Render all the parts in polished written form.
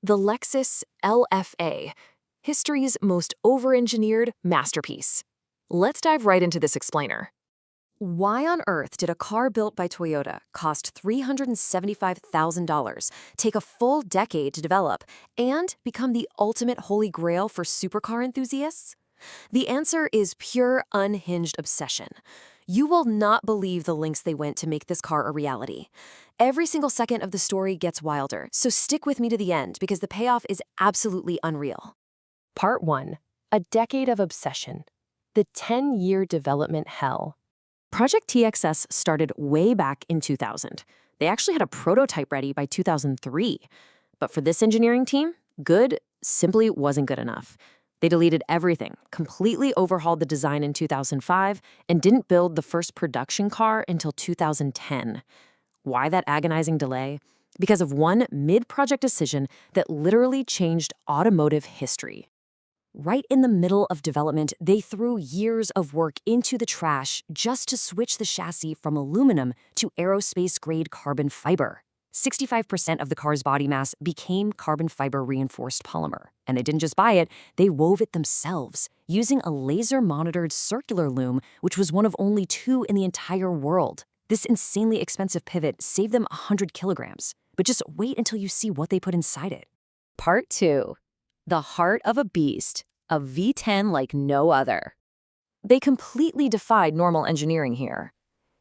The Lexus LFA, history's most over-engineered masterpiece. Let's dive right into this explainer. Why on earth did a car built by Toyota cost $375,000, take a full decade to develop, and become the ultimate holy grail for supercar enthusiasts? The answer is pure, unhinged obsession. You will not believe the lengths they went to make this car a reality. Every single second of the story gets wilder, so stick with me to the end because the payoff is absolutely unreal. Part 1. A decade of obsession. The 10-year development hell. Project TXS started way back in 2000. They actually had a prototype ready by 2003. But for this engineering team, good simply wasn't good enough. They deleted everything, completely overhauled the design in 2005, and didn't build the first production car until 2010. Why that agonizing delay? Because of one mid-project decision that literally changed automotive history. Right in the middle of development, they threw years of work into the trash just to switch the chassis from aluminum to aerospace-grade carbon fiber. 65% of the car's body mass became carbon fiber reinforced polymer. And they didn't just buy it, they wove it themselves, using a laser-monitored circular loom, which was one of only 2 in the entire world. This insanely expensive pivot saved them 100 kilograms. But just wait until you see what they put inside it. Part 2. The heart of a beast, a V10 like no other. They completely defied normal engineering here.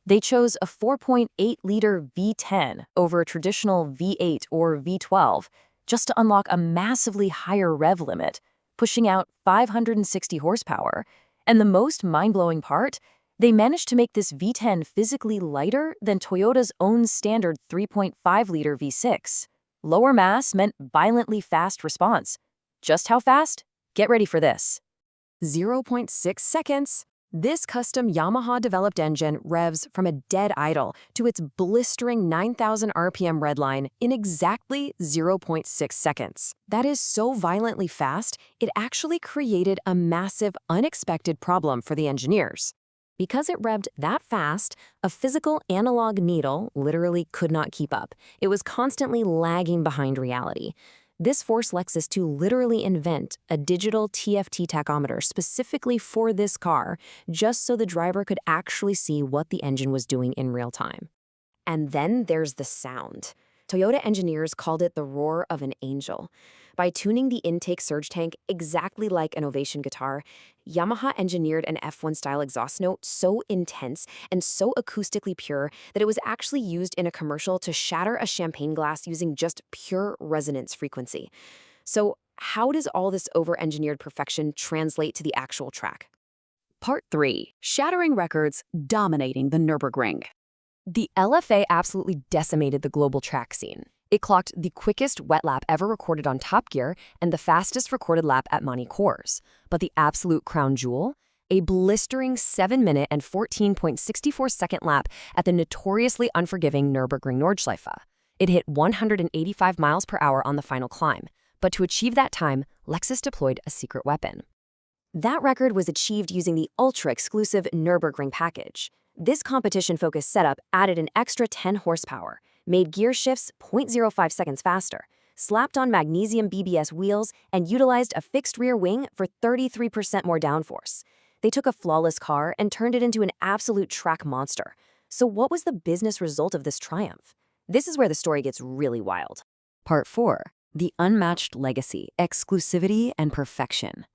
They chose a 4.8-liter V10 over a traditional V8 or V12 just to unlock a massively higher rev limit, pushing out 560 horsepower. And the most mind-blowing part, they managed to make this V10 physically lighter than Toyota's own standard 3.5-liter V6. Lower mass meant violently fast response. Just how fast? Get ready for this. 0.6 seconds. This custom Yamaha-developed engine revs from a dead idle to its blistering 9,000 RPM redline in exactly 0.6 seconds. That is so violently fast, it actually created a massive, unexpected problem for the engineers. Because it revved that fast, a physical analog needle literally could not keep up. It was constantly lagging behind reality. This forced Lexus to literally invent a digital TFT tachometer specifically for this car, just so the driver could actually see what the engine was doing in real time. And then there's the sound. Toyota engineers called it the roar of an angel. By tuning the intake surge tank exactly like an Ovation guitar, Yamaha engineered an F1-style exhaust note so intense and so acoustically pure that it was actually used in a commercial to shatter a champagne glass using just pure resonance frequency. So how does all this over-engineered perfection translate to the actual track? Part 3. Shattering records, dominating the Nürburgring. The LFA absolutely decimated the global track scene. It clocked the quickest wet lap ever recorded on Top Gear and the fastest recorded lap at Monte Coors. But the absolute crown jewel? A blistering 7-minute and 14.64-second lap at the notoriously unforgiving Nürburgring Nordschleife. It hit 185 miles per hour on the final climb. But to achieve that time, Lexus deployed a secret weapon. That record was achieved using the ultra-exclusive Nürburgring package. This competition-focused setup added an extra 10 horsepower, made gear shifts 0.05 seconds faster, slapped on magnesium BBS wheels, and utilized a fixed rear wing for 33% more downforce. They took a flawless car and turned it into an absolute track monster. So what was the business result of this triumph? This is where the story gets really wild. Part 4. The unmatched legacy, exclusivity, and perfection.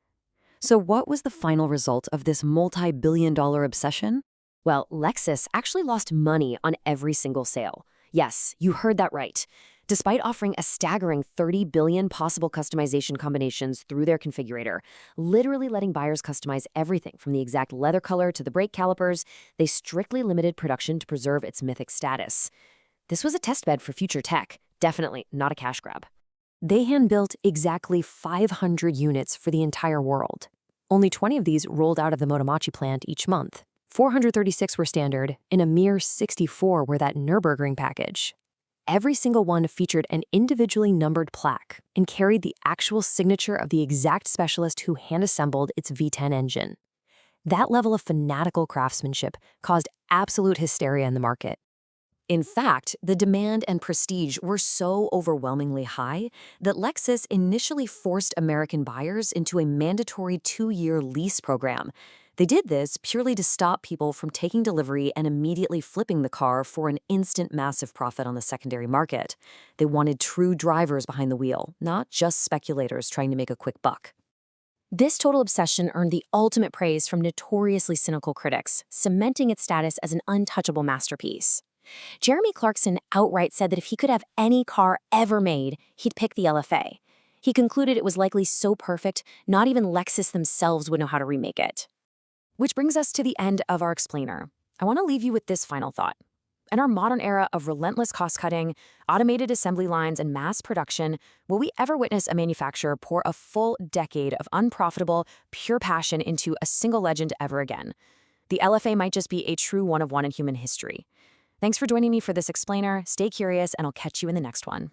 So what was the final result of this multi-billion-dollar obsession? Well, Lexus actually lost money on every single sale. Yes, you heard that right. Despite offering a staggering 30 billion possible customization combinations through their configurator, literally letting buyers customize everything from the exact leather color to the brake calipers, they strictly limited production to preserve its mythic status. This was a testbed for future tech, definitely not a cash grab. They hand-built exactly 500 units for the entire world. Only 20 of these rolled out of the Motomachi plant each month. 436 were standard, and a mere 64 were that Nürburgring package. Every single one featured an individually numbered plaque and carried the actual signature of the exact specialist who hand-assembled its V10 engine. That level of fanatical craftsmanship caused absolute hysteria in the market. In fact, the demand and prestige were so overwhelmingly high that Lexus initially forced American buyers into a mandatory 2-year lease program. They did this purely to stop people from taking delivery and immediately flipping the car for an instant massive profit on the secondary market. They wanted true drivers behind the wheel, not just speculators trying to make a quick buck. This total obsession earned the ultimate praise from notoriously cynical critics, cementing its status as an untouchable masterpiece. Jeremy Clarkson outright said that if he could have any car ever made, he'd pick the LFA. He concluded it was likely so perfect, not even Lexus themselves would know how to remake it. Which brings us to the end of our explainer. I want to leave you with this final thought. In our modern era of relentless cost-cutting, automated assembly lines, and mass production, will we ever witness a manufacturer pour a full decade of unprofitable, pure passion into a single legend ever again? The LFA might just be a true one-of-one in human history. Thanks for joining me for this explainer. Stay curious, and I'll catch you in the next one.